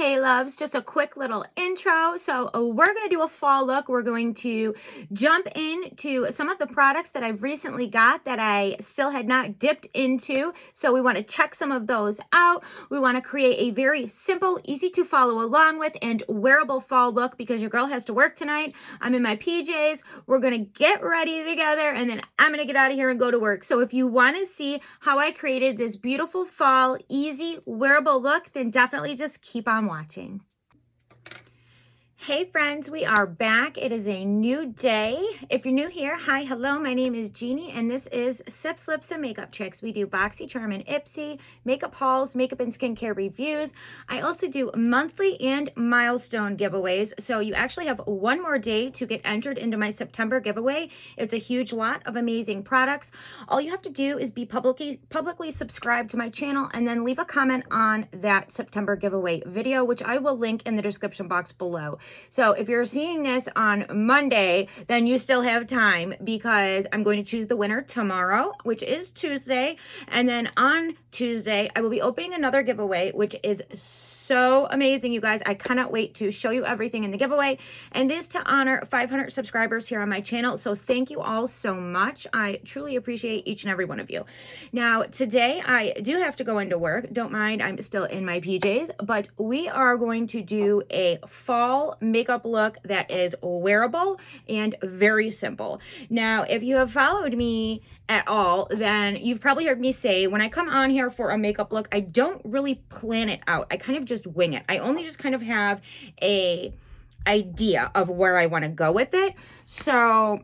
Hey loves, just a quick little intro. So we're going to do a fall look. We're going to jump into some of the products that I've recently got that I still had not dipped into. So we want to check some of those out. We want to create a very simple, easy to follow along with and wearable fall look because your girl has to work tonight. I'm in my PJs. We're going to get ready together and then I'm going to get out of here and go to work. So if you want to see how I created this beautiful fall, easy, wearable look, then definitely just keep on watching. Hey friends, we are back. It is a new day. If you're new here, hi, hello, my name is Jeannie and this is Sips, Lips, and Makeup Tricks. We do BoxyCharm and Ipsy, makeup hauls, makeup and skincare reviews. I also do monthly and milestone giveaways. So you actually have one more day to get entered into my September giveaway. It's a huge lot of amazing products. All you have to do is be publicly subscribed to my channel and then leave a comment on that September giveaway video, which I will link in the description box below. So if you're seeing this on Monday, then you still have time because I'm going to choose the winner tomorrow, which is Tuesday. And then on Tuesday, I will be opening another giveaway, which is so amazing, you guys. I cannot wait to show you everything in the giveaway. And it is to honor 500 subscribers here on my channel. So thank you all so much. I truly appreciate each and every one of you. Now, today I do have to go into work. Don't mind, I'm still in my PJs, but we are going to do a fall makeup look that is wearable and very simple. Now, if you have followed me at all, then you've probably heard me say when I come on here for a makeup look, I don't really plan it out. I kind of just wing it. I only just kind of have a idea of where I want to go with it. So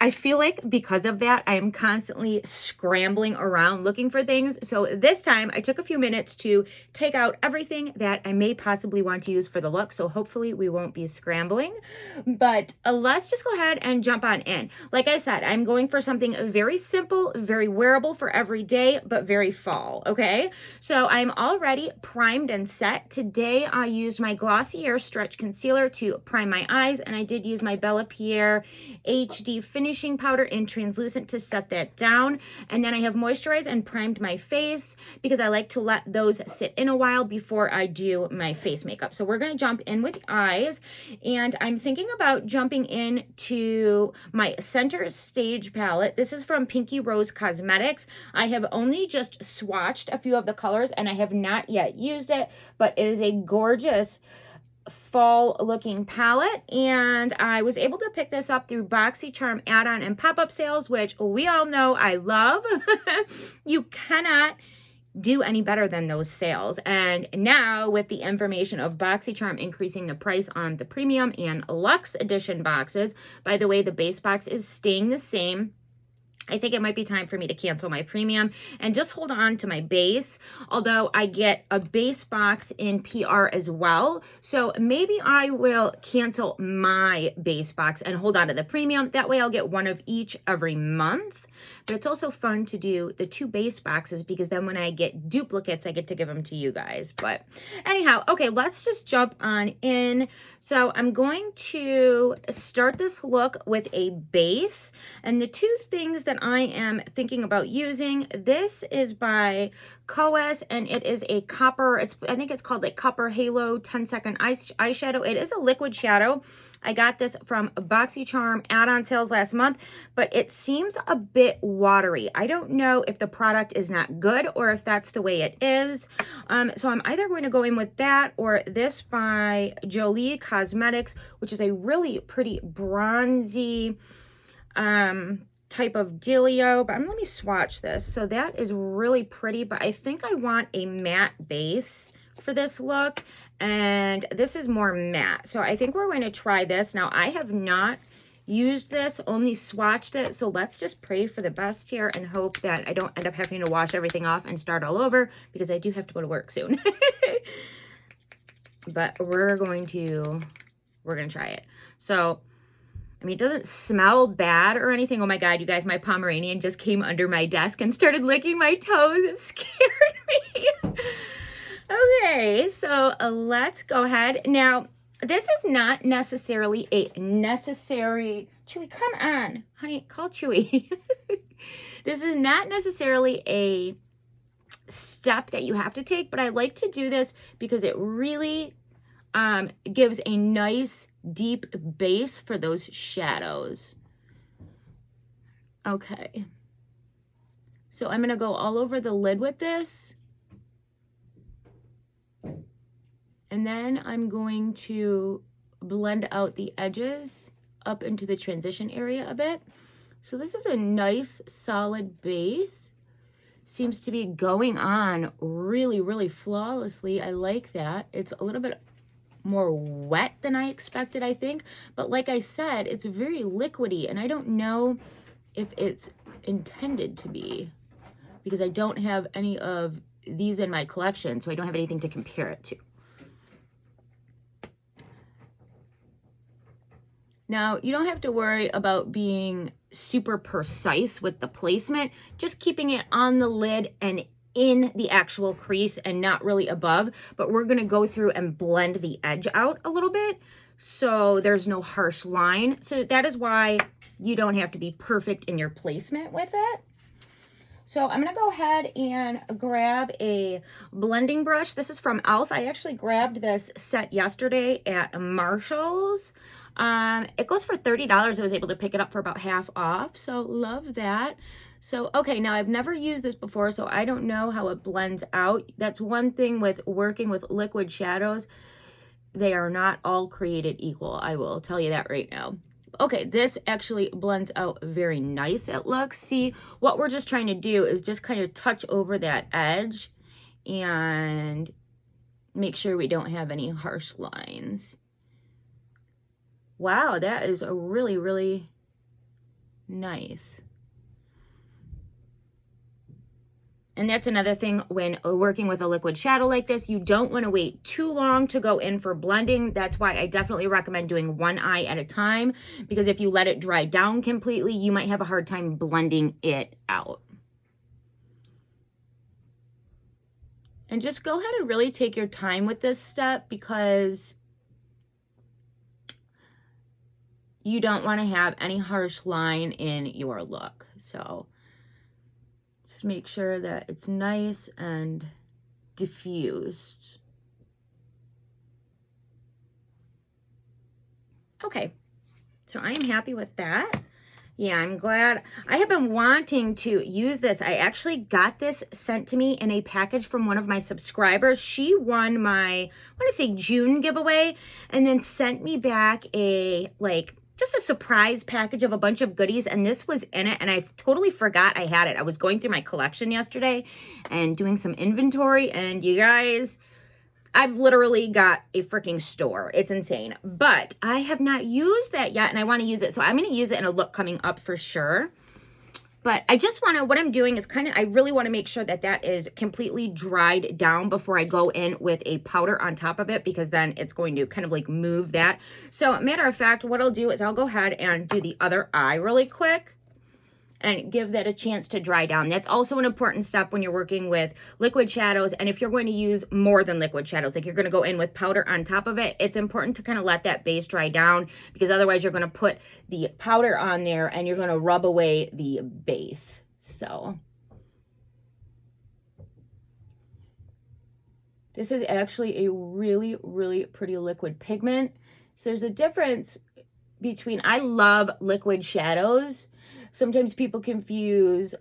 I feel like because of that, I am constantly scrambling around looking for things. So this time I took a few minutes to take out everything that I may possibly want to use for the look. So hopefully we won't be scrambling, but let's just go ahead and jump on in. Like I said, I'm going for something very simple, very wearable for every day, but very fall. Okay. So I'm already primed and set. Today I used my Glossier Stretch Concealer to prime my eyes. And I did use my Bella Pierre HD Finishing Powder in translucent to set that down. And then I have moisturized and primed my face because I like to let those sit in a while before I do my face makeup. So we're going to jump in with eyes, and I'm thinking about jumping into my Center Stage palette. This is from Pinky Rose Cosmetics. I have only just swatched a few of the colors and I have not yet used it, but it is a gorgeous fall looking palette, and I was able to pick this up through BoxyCharm add-on and pop-up sales, which we all know I love. You cannot do any better than those sales. And now with the information of BoxyCharm increasing the price on the premium and luxe edition boxes, by the way, the base box is staying the same. I think it might be time for me to cancel my premium and just hold on to my base, although I get a base box in PR as well. So maybe I will cancel my base box and hold on to the premium. That way I'll get one of each every month. But it's also fun to do the two base boxes because then when I get duplicates, I get to give them to you guys. But anyhow, okay, let's just jump on in. So I'm going to start this look with a base. And the two things that I am thinking about using, this is by Coes and it is a copper, I think it's called like Copper Halo 10-second eyeshadow. It is a liquid shadow. I got this from BoxyCharm add-on sales last month, but it seems a bit watery. I don't know if the product is not good or if that's the way it is. So I'm either going to go in with that or this by Jolie Cosmetics, which is a really pretty bronzy type of dealio. But let me swatch this. So that is really pretty, but I think I want a matte base for this look. And this is more matte. So I think we're going to try this. Now, I have not used this, only swatched it. So let's just pray for the best here and hope that I don't end up having to wash everything off and start all over because I do have to go to work soon. But we're going to try it. So, I mean, it doesn't smell bad or anything. Oh my God, you guys, my Pomeranian just came under my desk and started licking my toes. It scared me. Okay, so let's go ahead. Now, this is not necessarily a necessary... Chewy, come on. Honey, call Chewy. This is not necessarily a step that you have to take, but I like to do this because it really gives a nice deep base for those shadows. Okay. So I'm going to go all over the lid with this. And then I'm going to blend out the edges up into the transition area a bit. So this is a nice solid base. Seems to be going on really, really flawlessly. I like that. It's a little bit more wet than I expected, I think. But like I said, it's very liquidy, and I don't know if it's intended to be, because I don't have any of these in my collection, so I don't have anything to compare it to. Now, you don't have to worry about being super precise with the placement, just keeping it on the lid and in the actual crease and not really above, but we're gonna go through and blend the edge out a little bit so there's no harsh line. So that is why you don't have to be perfect in your placement with it. So I'm gonna go ahead and grab a blending brush. This is from e.l.f. I actually grabbed this set yesterday at Marshall's. It goes for $30. I was able to pick it up for about half off, so love that. So, okay, now I've never used this before, so I don't know how it blends out. That's one thing with working with liquid shadows. They are not all created equal. I will tell you that right now. Okay, this actually blends out very nice, it looks. See, what we're just trying to do is just kind of touch over that edge and make sure we don't have any harsh lines. Wow, that is a really, really nice. And that's another thing when working with a liquid shadow like this, you don't want to wait too long to go in for blending. That's why I definitely recommend doing one eye at a time, because if you let it dry down completely, you might have a hard time blending it out. And just go ahead and really take your time with this step, because you don't want to have any harsh line in your look. So just make sure that it's nice and diffused. Okay, so I am happy with that. Yeah, I'm glad. I have been wanting to use this. I actually got this sent to me in a package from one of my subscribers. She won my, I want to say June giveaway, and then sent me back a, just a surprise package of a bunch of goodies, and this was in it, and I totally forgot I had it. I was going through my collection yesterday and doing some inventory, and you guys, I've literally got a freaking store. It's insane, but I have not used that yet, and I want to use it, so I'm going to use it in a look coming up for sure. But I just want to, what I'm doing is I really want to make sure that that is completely dried down before I go in with a powder on top of it, because then it's going to kind of move that. So matter of fact, what I'll do is I'll go ahead and do the other eye really quick and give that a chance to dry down. That's also an important step when you're working with liquid shadows. And if you're going to use more than liquid shadows, like you're going to go in with powder on top of it, it's important to kind of let that base dry down, because otherwise you're going to put the powder on there and you're going to rub away the base. So this is actually a really, really pretty liquid pigment. So there's a difference between, I love liquid shadows. Sometimes people confuse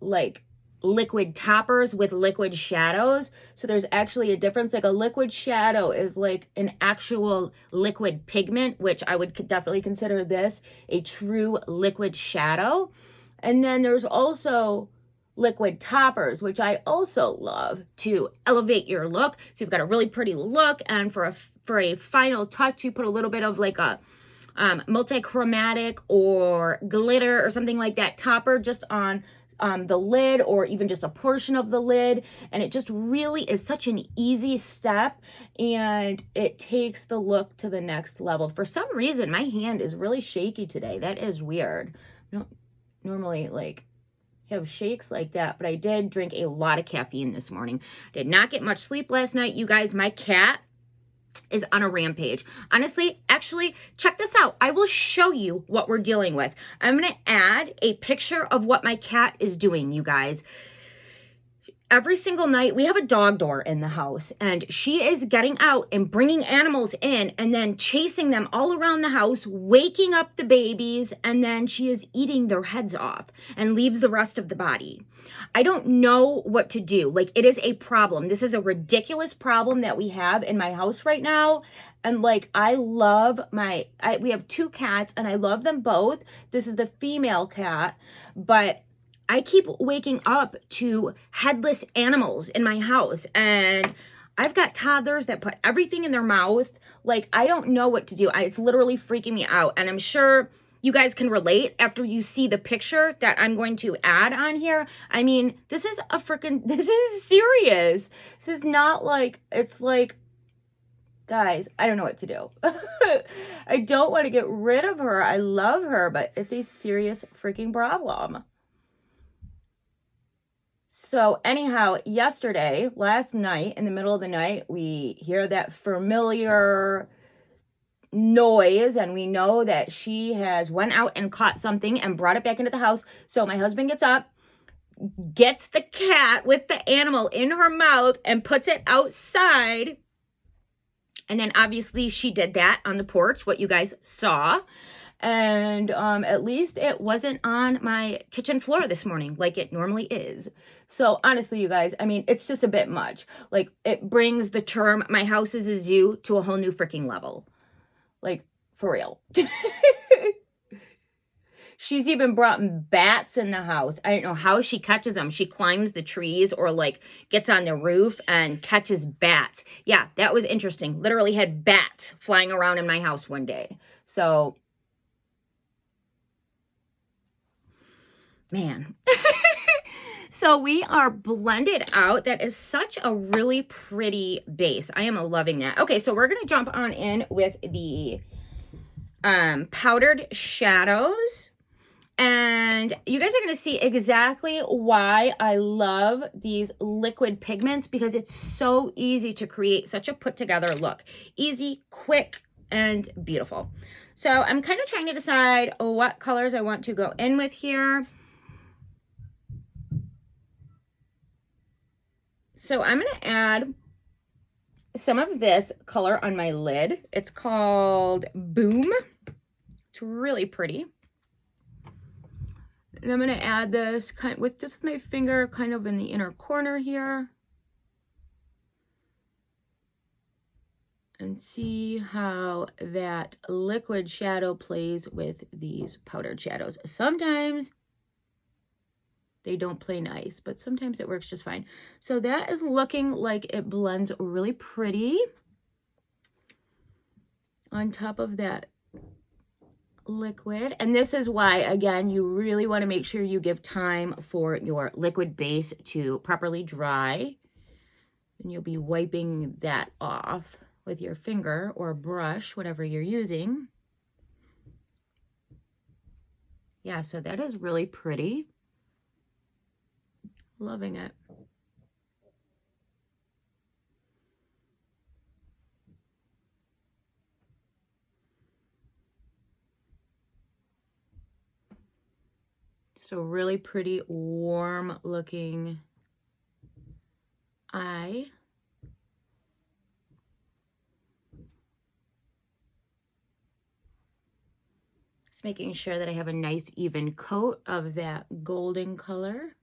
liquid toppers with liquid shadows. So there's actually a difference. Like a liquid shadow is like an actual liquid pigment, which I would definitely consider this a true liquid shadow. And then there's also liquid toppers, which I also love to elevate your look. So you've got a really pretty look, and for a final touch, you put a little bit of like a multi-chromatic or glitter or something like that topper just on the lid, or even just a portion of the lid, and it just really is such an easy step, and it takes the look to the next level. For some reason, my hand is really shaky today. That is weird. I don't normally have shakes like that, but I did drink a lot of caffeine this morning. Did not get much sleep last night, you guys. My cat is on a rampage. Honestly, actually, check this out. I will show you what we're dealing with. I'm going to add a picture of what my cat is doing, you guys. every single night, we have a dog door in the house, and she is getting out and bringing animals in and then chasing them all around the house, waking up the babies, and then she is eating their heads off and leaves the rest of the body. I don't know what to do. Like, it is a problem. This is a ridiculous problem that we have in my house right now. And like, I love we have 2 cats and I love them both. This is the female cat, but I keep waking up to headless animals in my house, and I've got toddlers that put everything in their mouth. Like, I don't know what to do. It's literally freaking me out. And I'm sure you guys can relate after you see the picture that I'm going to add on here. I mean, this is serious. This is not like, it's like, guys, I don't know what to do. I don't want to get rid of her. I love her, but it's a serious freaking problem. So anyhow, last night, in the middle of the night, we hear that familiar noise, and we know that she has went out and caught something and brought it back into the house. So my husband gets up, gets the cat with the animal in her mouth, and puts it outside. And then obviously she did that on the porch, what you guys saw. And at least it wasn't on my kitchen floor this morning like it normally is. So honestly, you guys, I mean, it's just a bit much. Like, it brings the term "my house is a zoo" to a whole new freaking level. Like, for real. She's even brought bats in the house. I don't know how she catches them. She climbs the trees or like gets on the roof and catches bats. Yeah, that was interesting. Literally had bats flying around in my house one day. So, man. So we are blended out. That is such a really pretty base. I am loving that. Okay, so we're going to jump on in with the powdered shadows. And you guys are going to see exactly why I love these liquid pigments, because it's so easy to create such a put together look. Easy, quick, and beautiful. So I'm kind of trying to decide what colors I want to go in with here. So I'm going to add some of this color on my lid. It's called Boom. It's really pretty. And I'm going to add this with just my finger kind of in the inner corner here. And see how that liquid shadow plays with these powdered shadows. Sometimes they don't play nice, but sometimes it works just fine. So that is looking like it blends really pretty on top of that liquid. And this is why, again, you really want to make sure you give time for your liquid base to properly dry. And you'll be wiping that off with your finger or brush, whatever you're using. Yeah, so that is really pretty. Loving it. So really pretty, warm looking eye. Just making sure that I have a nice even coat of that golden color.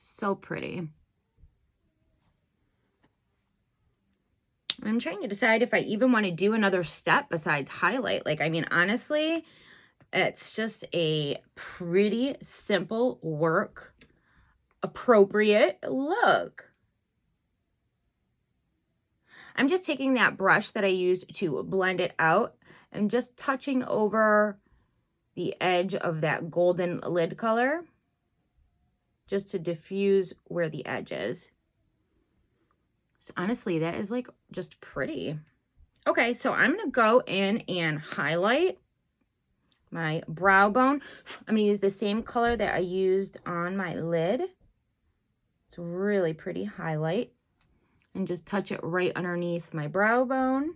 So pretty. I'm trying to decide if I even want to do another step besides highlight. Like, I mean, honestly, it's just a pretty simple work, appropriate look. I'm just taking that brush that I used to blend it out and just touching over the edge of that golden lid color just to diffuse where the edge is. So honestly, that is like just pretty. Okay, so I'm going to go in and highlight my brow bone. I'm going to use the same color that I used on my lid. It's a really pretty highlight. And just touch it right underneath my brow bone.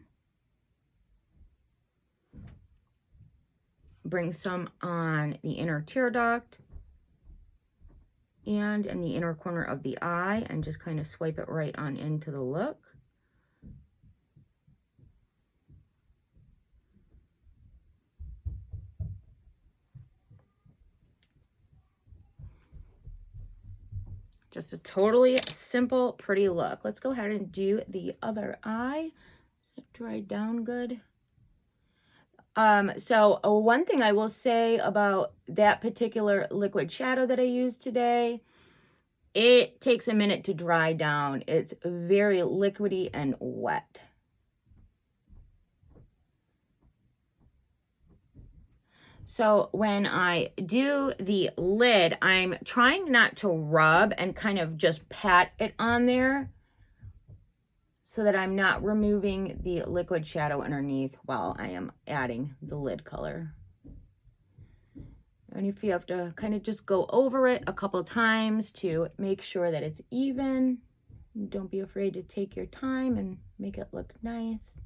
bring some on the inner tear duct and in the inner corner of the eye, and just kind of swipe it right on into the look. Just a totally simple, pretty look. Let's go ahead and do the other eye. Is it dried down good? So one thing I will say about that particular liquid shadow that I used today, it takes a minute to dry down. It's very liquidy and wet. So when I do the lid, I'm trying not to rub and kind of just pat it on there so that I'm not removing the liquid shadow underneath while I am adding the lid color. And if you have to kind of just go over it a couple times to make sure that it's even, don't be afraid to take your time and make it look nice.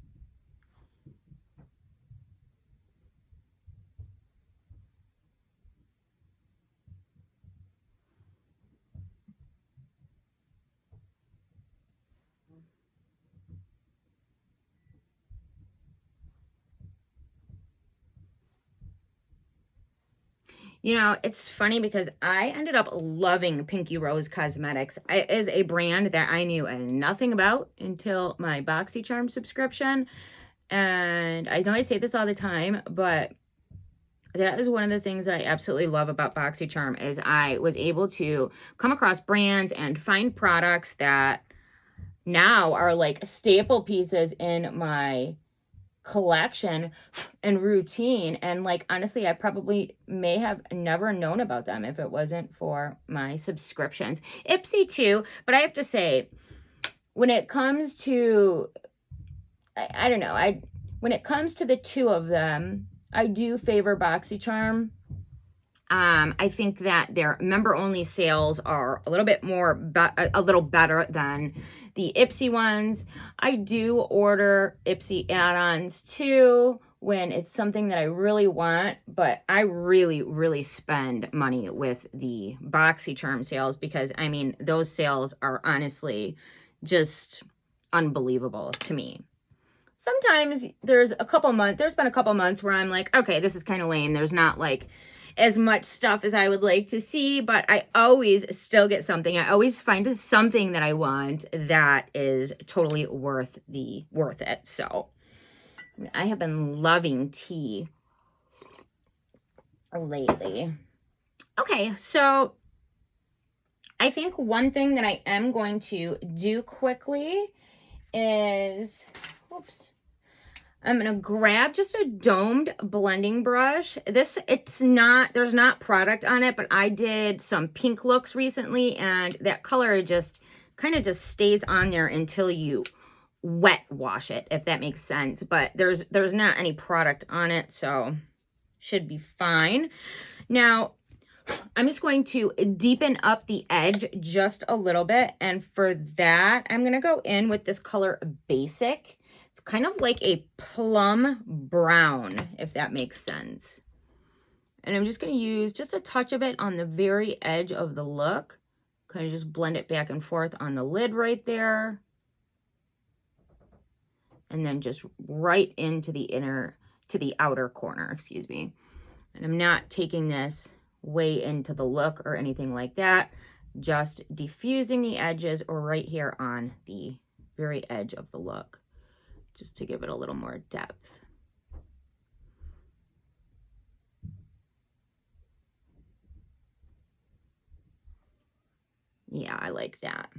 You know, it's funny because I ended up loving Pinky Rose Cosmetics. It is a brand that I knew nothing about until my BoxyCharm subscription. And I know I say this all the time, but that is one of the things that I absolutely love about BoxyCharm is I was able to come across brands and find products that now are like staple pieces in my collection and routine, and like honestly I probably may have never known about them if it wasn't for my subscriptions. Ipsy too, but I have to say when it comes to I don't know, when it comes to the two of them, I do favor BoxyCharm. I think that their member-only sales are a little bit more, a little better than the Ipsy ones. I do order Ipsy add-ons too when it's something that I really want, but I really, really spend money with the BoxyCharm sales because, I mean, those sales are honestly just unbelievable to me. Sometimes there's been a couple months where I'm like, okay, this is kind of lame. There's not like as much stuff as I would like to see, but I always still get something. I always find something that I want that is totally worth it. So I have been loving tea lately. Okay, so I think one thing that I am going to do quickly is, oops, I'm going to grab just a domed blending brush. There's not product on it, but I did some pink looks recently, and that color just kind of just stays on there until you wet wash it, if that makes sense. But there's not any product on it, so should be fine. Now, I'm just going to deepen up the edge just a little bit, and for that, I'm going to go in with this color Basic. It's kind of like a plum brown, if that makes sense. And I'm just going to use just a touch of it on the very edge of the look. Kind of just blend it back and forth on the lid right there. And then just right into the outer corner, excuse me. And I'm not taking this way into the look or anything like that. Just diffusing the edges or right here on the very edge of the look, just to give it a little more depth. Yeah, I like that.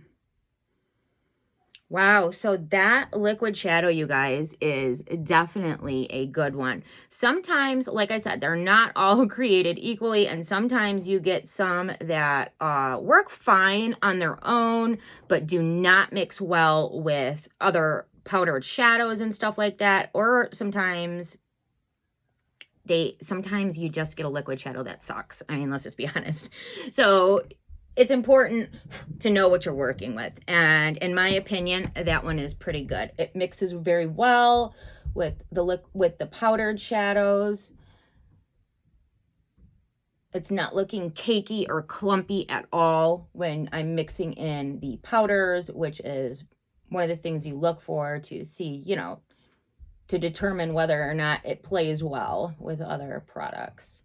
Wow, so that liquid shadow, you guys, is definitely a good one. Sometimes, like I said, they're not all created equally, and sometimes you get some that work fine on their own, but do not mix well with other powdered shadows and stuff like that. Or sometimes you just get a liquid shadow that sucks. I mean, let's just be honest. So it's important to know what you're working with. And in my opinion, that one is pretty good. It mixes very well with the powdered shadows. It's not looking cakey or clumpy at all when I'm mixing in the powders, which is one of the things you look for to see, you know, to determine whether or not it plays well with other products.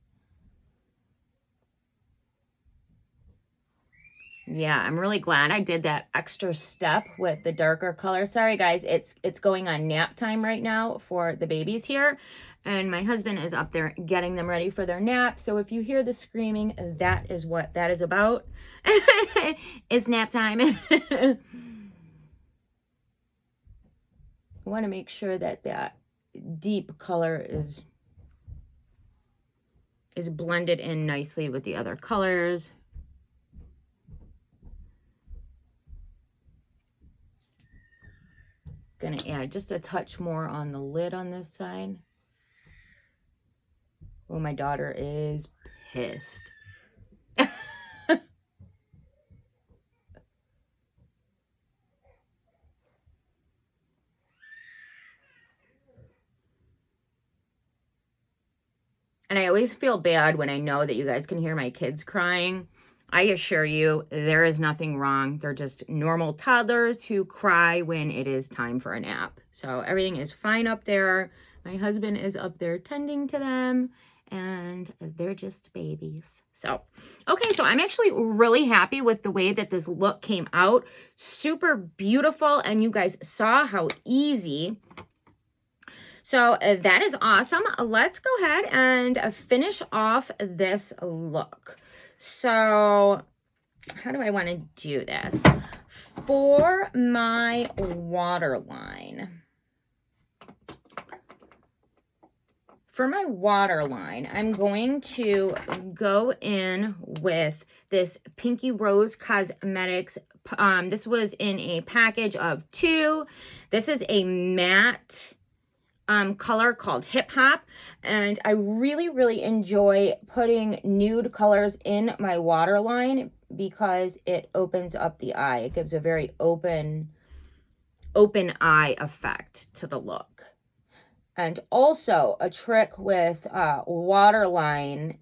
Yeah, I'm really glad I did that extra step with the darker color. Sorry guys, it's going on nap time right now for the babies here. And my husband is up there getting them ready for their nap. So if you hear the screaming, that is what that is about. It's nap time. I want to make sure that that deep color is blended in nicely with the other colors. Gonna add just a touch more on the lid on this side. Oh, my daughter is pissed. And I always feel bad when I know that you guys can hear my kids crying. I assure you, there is nothing wrong. They're just normal toddlers who cry when it is time for a nap. So everything is fine up there. My husband is up there tending to them, and they're just babies. So, okay, so I'm actually really happy with the way that this look came out. Super beautiful, and you guys saw how easy. So that is awesome. Let's go ahead and finish off this look. So how do I want to do this? For my waterline. For my waterline, I'm going to go in with this Pinky Rose Cosmetics. This was in a package of 2. This is a matte color called Hip Hop, and I really enjoy putting nude colors in my waterline because it opens up the eye. It gives a very open eye effect to the look. And also a trick with waterline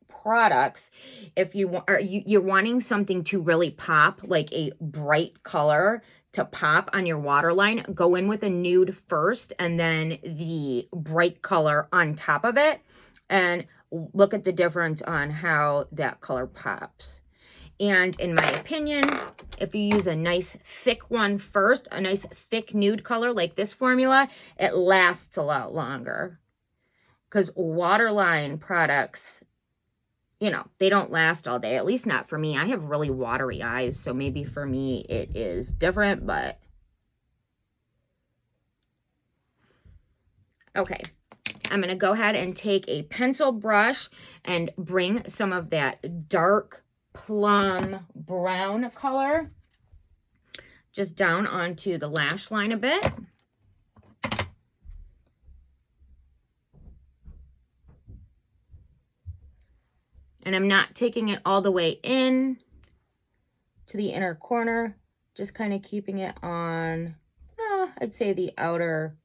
products, if you're wanting something to really pop, like a bright color to pop on your waterline, go in with a nude first and then the bright color on top of it, and look at the difference on how that color pops. And in my opinion, if you use a nice thick one first, a nice thick nude color like this formula, it lasts a lot longer. Because waterline products, you know, they don't last all day, at least not for me. I have really watery eyes, so maybe for me it is different, but okay. I'm going to go ahead and take a pencil brush and bring some of that dark plum brown color just down onto the lash line a bit. And I'm not taking it all the way in to the inner corner, just kind of keeping it on, I'd say the outer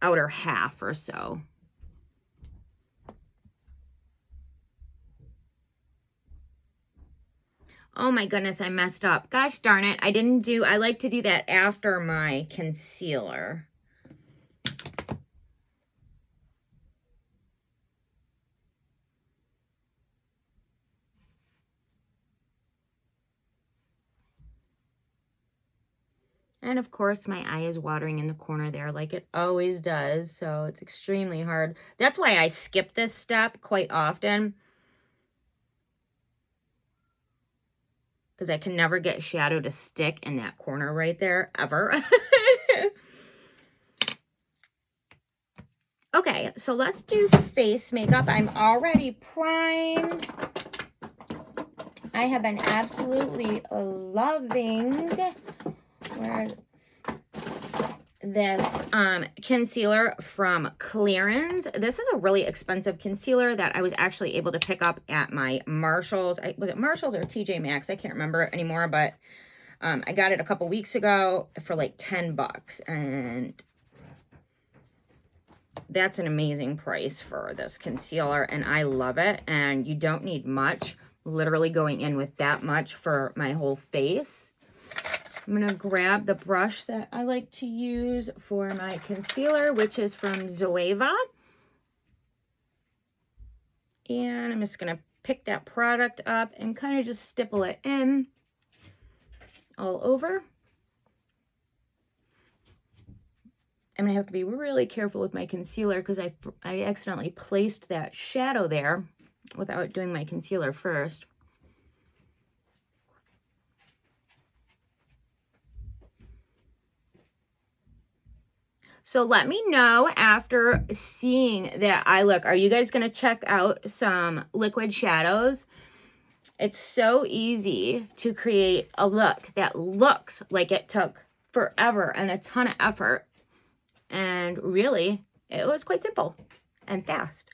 half or so. Oh my goodness, I messed up. Gosh darn it. I like to do that after my concealer. And of course, my eye is watering in the corner there like it always does, so it's extremely hard. That's why I skip this step quite often, because I can never get shadow to stick in that corner right there, ever. Okay, so let's do face makeup. I'm already primed. I have been absolutely loving this concealer from Clarins. This is a really expensive concealer that I was actually able to pick up at my Marshalls. Was it Marshalls or TJ Maxx? I can't remember anymore, but I got it a couple weeks ago for like $10, and that's an amazing price for this concealer, and I love it. And you don't need much, literally going in with that much for my whole face. I'm going to grab the brush that I like to use for my concealer, which is from Zoeva. And I'm just going to pick that product up and kind of just stipple it in all over. I'm going to have to be really careful with my concealer because I accidentally placed that shadow there without doing my concealer first. So let me know after seeing that eye look. Are you guys going to check out some liquid shadows? It's so easy to create a look that looks like it took forever and a ton of effort. And really, it was quite simple and fast.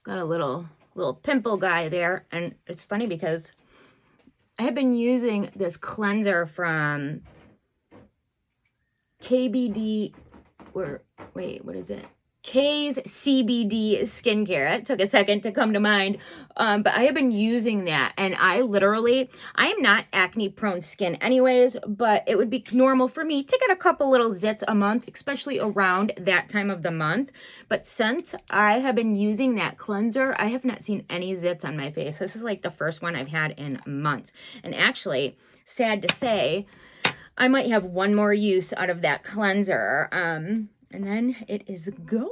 Got a little pimple guy there, and it's funny because I have been using this cleanser from KBD, or wait, what is it? K's CBD Skincare. It took a second to come to mind, but I have been using that, and I am not acne prone skin anyways, but it would be normal for me to get a couple little zits a month, especially around that time of the month. But since I have been using that cleanser, I have not seen any zits on my face. This is like the first one I've had in months. And actually, sad to say, I might have one more use out of that cleanser, and then it is gone.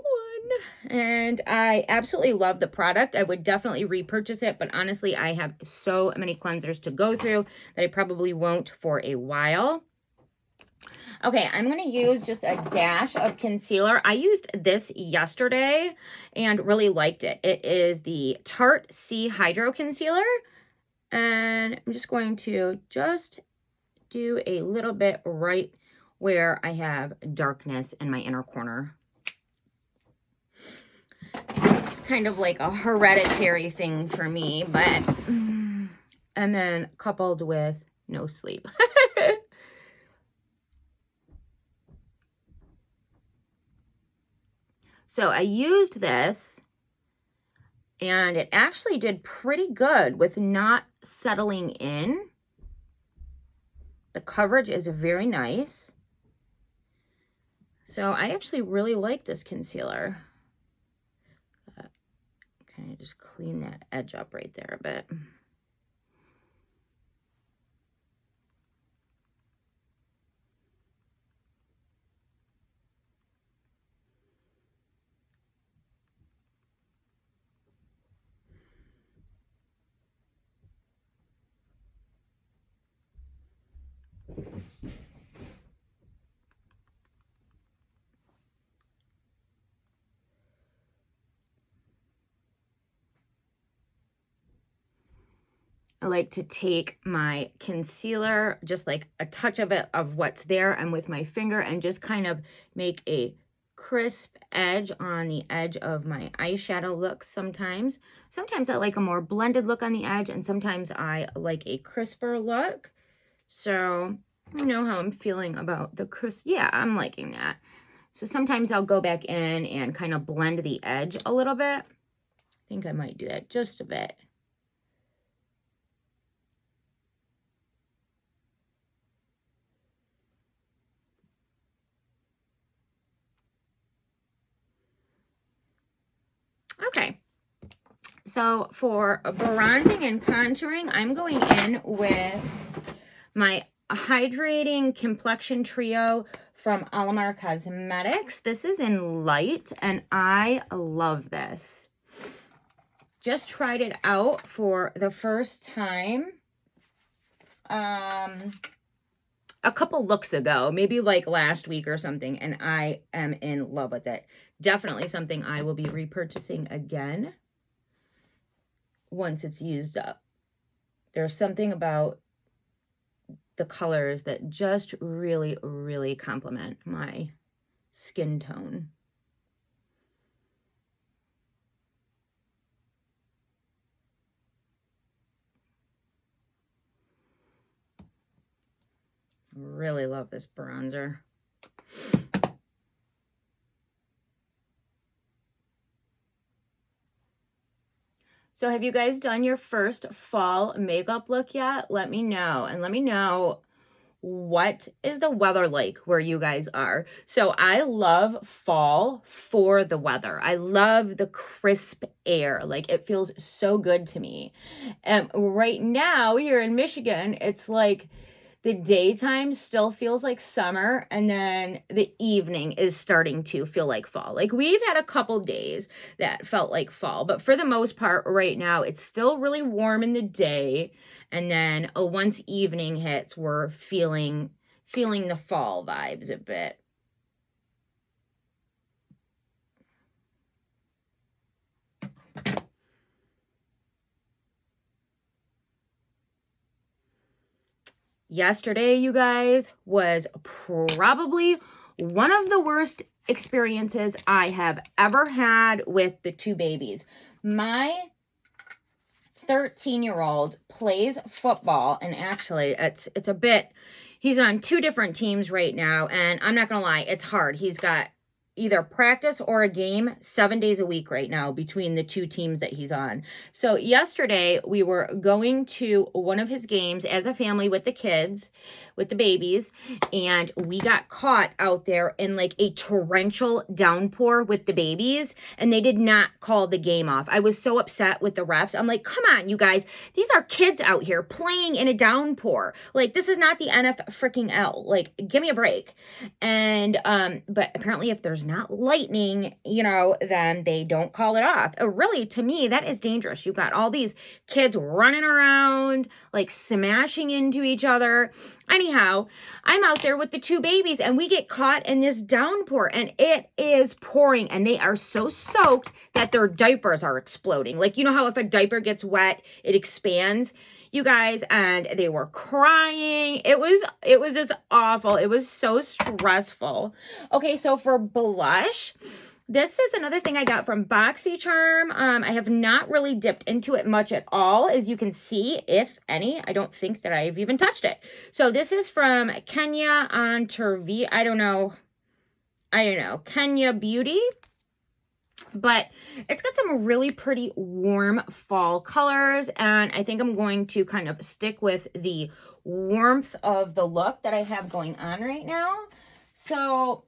And I absolutely love the product. I would definitely repurchase it, but honestly, I have so many cleansers to go through that I probably won't for a while. Okay, I'm going to use just a dash of concealer. I used this yesterday and really liked it. It is the Tarte C Hydro Concealer, and I'm just going to do a little bit right where I have darkness in my inner corner. It's kind of like a hereditary thing for me, but, and then coupled with no sleep. So I used this, and it actually did pretty good with not settling in. The coverage is very nice. So I actually really like this concealer. Kind of just clean that edge up right there a bit. I like to take my concealer, just like a touch of it of what's there, and with my finger, and just kind of make a crisp edge on the edge of my eyeshadow look sometimes. Sometimes I like a more blended look on the edge, and sometimes I like a crisper look. So you know how I'm feeling about the crisp. Yeah, I'm liking that. So sometimes I'll go back in and kind of blend the edge a little bit. I think I might do that just a bit. Okay, so for bronzing and contouring, I'm going in with my Hydrating Complexion Trio from Alamar Cosmetics. This is in light, and I love this. Just tried it out for the first time a couple looks ago, maybe like last week or something, and I am in love with it. Definitely something I will be repurchasing again once it's used up. There's something about the colors that just really, really complement my skin tone. Really love this bronzer. So have you guys done your first fall makeup look yet? Let me know. And let me know, what is the weather like where you guys are? So I love fall for the weather. I love the crisp air. Like, it feels so good to me. And right now here in Michigan, it's like the daytime still feels like summer, and then the evening is starting to feel like fall. Like, we've had a couple days that felt like fall, but for the most part right now it's still really warm in the day, and then once evening hits, we're feeling the fall vibes a bit. Yesterday, you guys, was probably one of the worst experiences I have ever had with the two babies. My 13-year-old plays football, and actually it's a bit, he's on two different teams right now, and I'm not gonna lie, it's hard. He's got either practice or a game 7 days a week right now between the two teams that he's on. So yesterday we were going to one of his games as a family with the kids, with the babies, and we got caught out there in like a torrential downpour with the babies, and they did not call the game off. I was so upset with the refs. I'm like, come on, you guys, these are kids out here playing in a downpour. Like, this is not the NFL freaking L. Like, give me a break. And but apparently if there's not lightning, you know, then they don't call it off. Really, to me, that is dangerous. You've got all these kids running around, like smashing into each other. Anyhow, I'm out there with the two babies, and we get caught in this downpour, and it is pouring, and they are so soaked that their diapers are exploding. Like, you know how if a diaper gets wet, it expands? You guys, and they were crying. It was just awful. It was so stressful. Okay, so for blush, this is another thing I got from BoxyCharm. I have not really dipped into it much at all, as you can see, if any. I don't think that I've even touched it. So this is from Kenya on Turvi. I don't know, Kenya Beauty. But it's got some really pretty warm fall colors, and I think I'm going to kind of stick with the warmth of the look that I have going on right now. So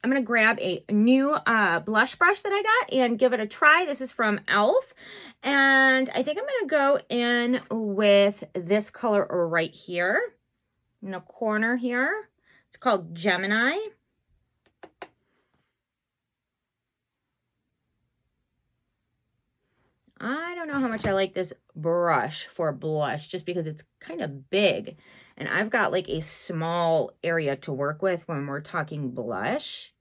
I'm going to grab a new blush brush that I got and give it a try. This is from e.l.f. And I think I'm going to go in with this color right here in the corner here. It's called Gemini. I don't know how much I like this brush for blush, just because it's kind of big, and I've got like a small area to work with when we're talking blush.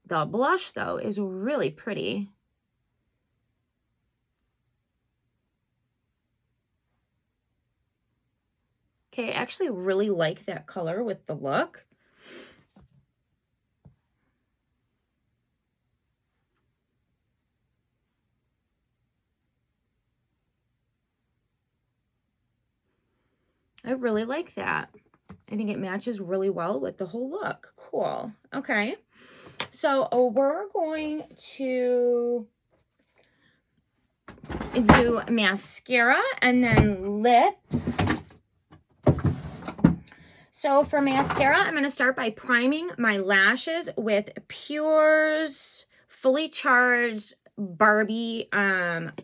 The blush, though, is really pretty. Okay, I actually really like that color with the look. I really like that. I think it matches really well with the whole look. Cool. Okay. So we're going to do mascara and then lips. So for mascara, I'm going to start by priming my lashes with Pure's Fully Charged Barbie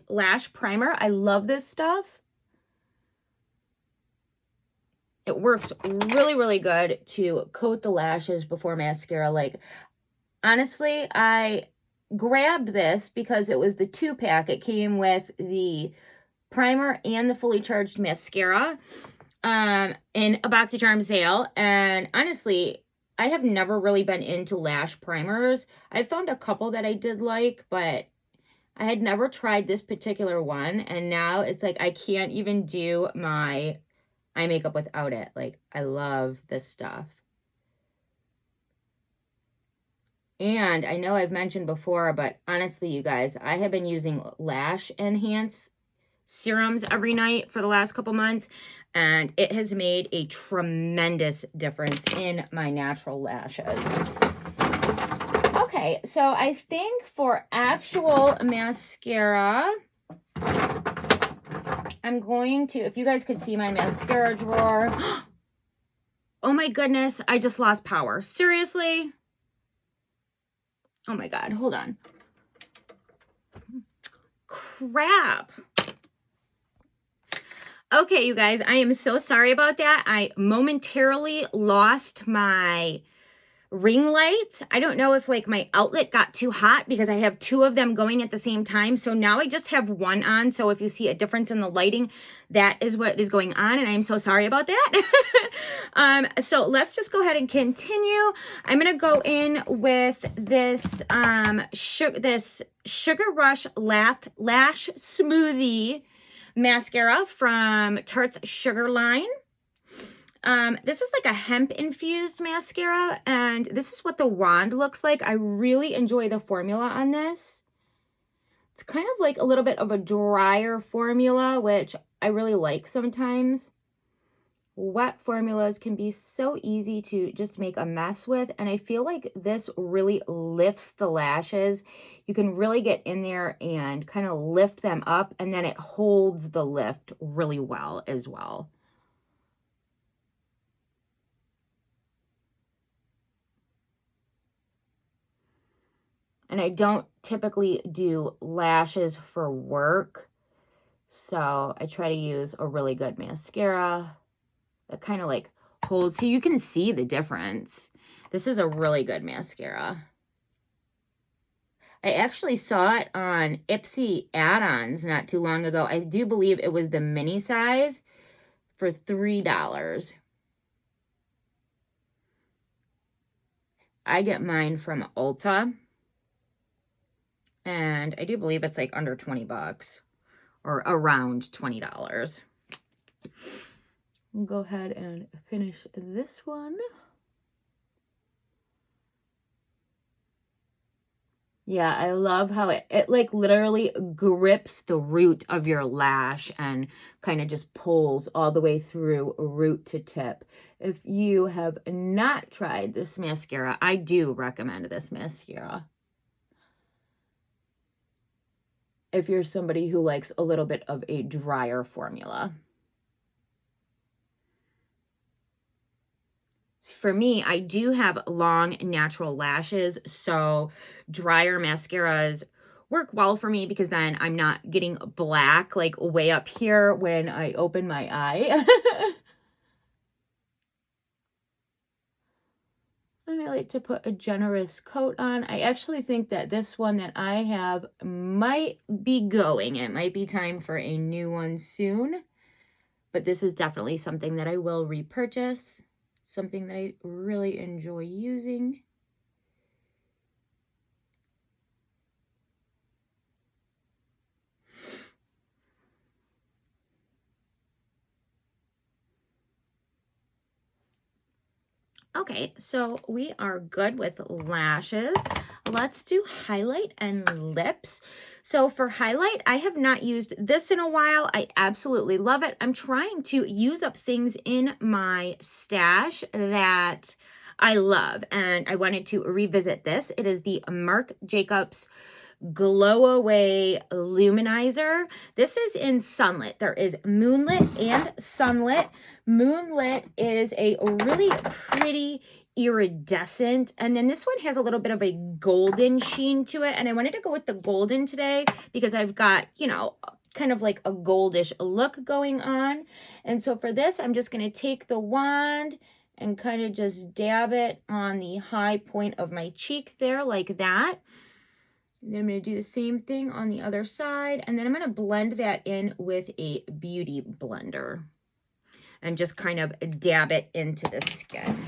Lash Primer. I love this stuff. It works really, really good to coat the lashes before mascara. Like, honestly, I grabbed this because it was the 2-pack. It came with the primer and the fully charged mascara in a BoxyCharm sale. And honestly, I have never really been into lash primers. I found a couple that I did like, but I had never tried this particular one. And now it's like I can't even do my eye makeup without it. Like, I love this stuff. And I know I've mentioned before, but honestly, you guys, I have been using Lash Enhance serums every night for the last couple months, and it has made a tremendous difference in my natural lashes. Okay, so I think for actual mascara, I'm going to, if you guys could see my mascara drawer. Oh my goodness, I just lost power. Seriously? Oh my God, hold on. Crap. Okay, you guys, I am so sorry about that. I momentarily lost my ring lights. I don't know if like my outlet got too hot because I have two of them going at the same time. So now I just have one on. So if you see a difference in the lighting, that is what is going on. And I'm so sorry about that. So let's just go ahead and continue. I'm going to go in with this, this Sugar Rush Lash Smoothie mascara from Tarte's Sugar line. This is like a hemp infused mascara, and this is what the wand looks like. I really enjoy the formula on this. It's kind of like a little bit of a drier formula, which I really like sometimes. Wet formulas can be so easy to just make a mess with, and I feel like this really lifts the lashes. You can really get in there and kind of lift them up, and then it holds the lift really well as well. And I don't typically do lashes for work, so I try to use a really good mascara that kind of like holds, so you can see the difference. This is a really good mascara. I actually saw it on Ipsy add-ons not too long ago. I do believe it was the mini size for $3. I get mine from Ulta, and I do believe it's like under 20 bucks or around $20. We'll go ahead and finish this one. Yeah, I love how it like literally grips the root of your lash and kind of just pulls all the way through root to tip. If you have not tried this mascara, I do recommend this mascara. If you're somebody who likes a little bit of a drier formula. For me, I do have long natural lashes, so drier mascaras work well for me because then I'm not getting black like way up here when I open my eye. And I like to put a generous coat on. I actually think that this one that I have might be going. It might be time for a new one soon, but this is definitely something that I will repurchase. Something that I really enjoy using. Okay, so we are good with lashes. Let's do highlight and lips. So for highlight, I have not used this in a while. I absolutely love it. I'm trying to use up things in my stash that I love, and I wanted to revisit this. It is the Marc Jacobs Glow Away Luminizer. This is in Sunlit. There is Moonlit and Sunlit. Moonlit is a really pretty iridescent, and then this one has a little bit of a golden sheen to it, and I wanted to go with the golden today because I've got, you know, kind of like a goldish look going on. And so for this, I'm just going to take the wand and kind of just dab it on the high point of my cheek there like that. And then I'm going to do the same thing on the other side, and then I'm going to blend that in with a beauty blender and just kind of dab it into the skin.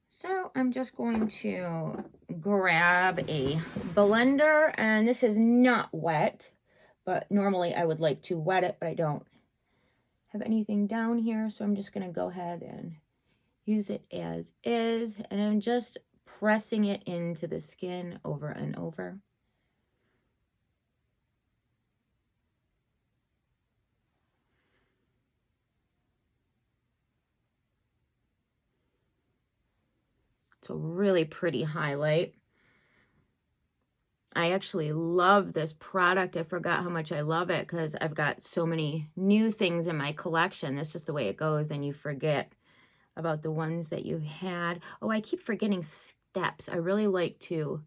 So I'm just going to grab a blender, and this is not wet, but normally I would like to wet it, but I don't have anything down here, so I'm just going to go ahead and use it as is, and I'm just pressing it into the skin over and over. It's a really pretty highlight. I actually love this product. I forgot how much I love it because I've got so many new things in my collection. That's just the way it goes, and you forget about the ones that you had. Oh, I keep forgetting steps. I really like to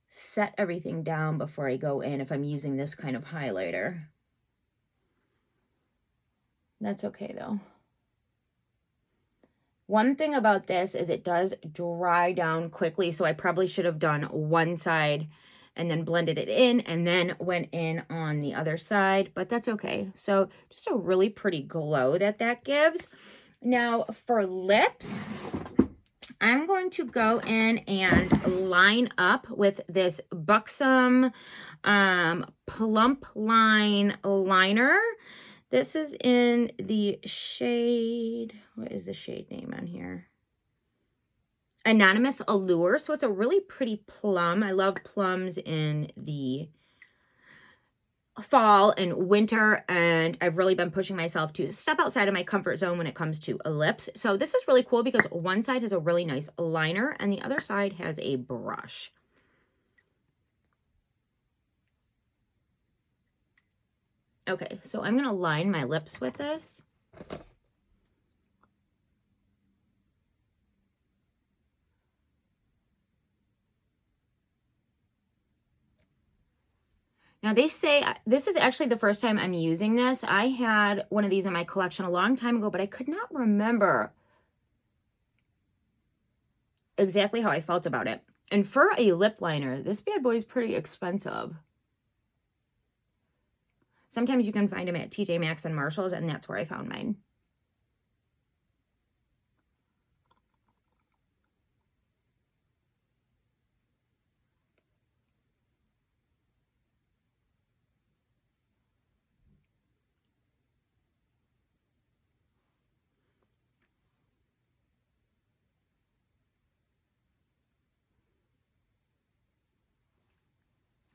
set everything down before I go in if I'm using this kind of highlighter. That's okay though. One thing about this is it does dry down quickly, so I probably should have done one side and then blended it in and then went in on the other side, but that's okay. So just a really pretty glow that gives. Now for lips, I'm going to go in and line up with this Buxom Plump Line liner. This is in the shade, what is the shade name on here? Anonymous Allure. So it's a really pretty plum. I love plums in the fall and winter, and I've really been pushing myself to step outside of my comfort zone when it comes to lips. So this is really cool because one side has a really nice liner and the other side has a brush. Okay, so I'm gonna line my lips with this. Now they say, this is actually the first time I'm using this. I had one of these in my collection a long time ago, but I could not remember exactly how I felt about it. And for a lip liner, this bad boy is pretty expensive. Sometimes you can find them at TJ Maxx and Marshall's, and that's where I found mine.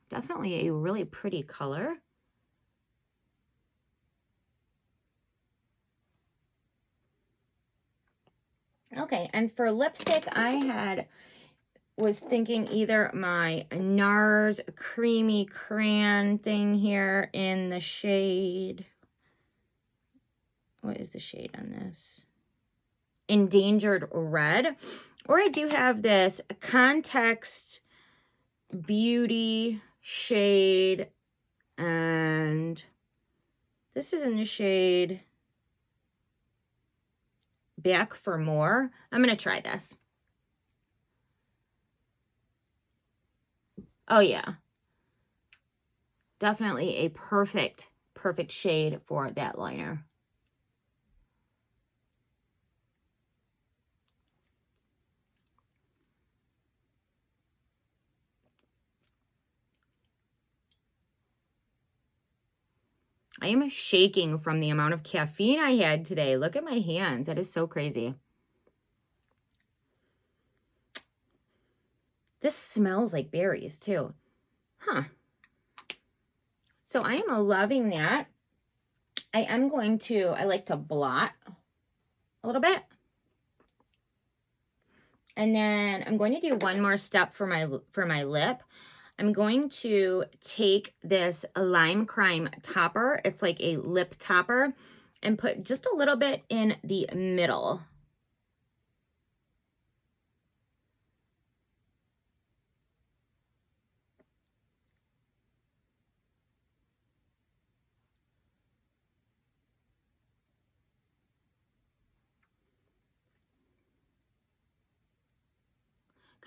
Definitely a really pretty color. Okay, and for lipstick, I was thinking either my NARS Creamy Crayon thing here in the shade, what is the shade on this? Endangered Red. Or I do have this Context Beauty shade, and this is in the shade Back for More. I'm going to try this. Oh yeah. Definitely a perfect shade for that liner. I am shaking from the amount of caffeine I had today. Look at my hands. That is so crazy. This smells like berries too. Huh. So I am loving that. I am going to, I like to blot a little bit. And then I'm going to do one more step for my lip. I'm going to take this Lime Crime topper. It's like a lip topper, and put just a little bit in the middle.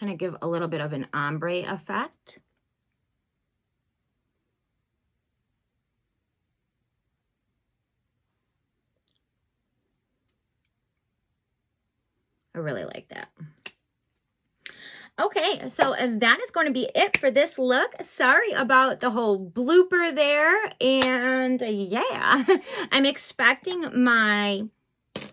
Kind of give a little bit of an ombre effect. I really like that. Okay, so that is going to be it for this look. Sorry about the whole blooper there. And yeah, I'm expecting my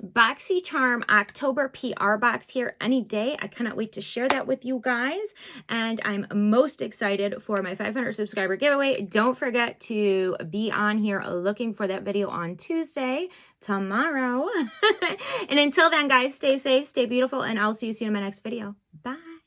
BoxyCharm October PR box here any day. I cannot wait to share that with you guys. And I'm most excited for my 500 subscriber giveaway. Don't forget to be on here looking for that video on Tuesday, tomorrow. And until then, guys, stay safe, stay beautiful, and I'll see you soon in my next video. Bye.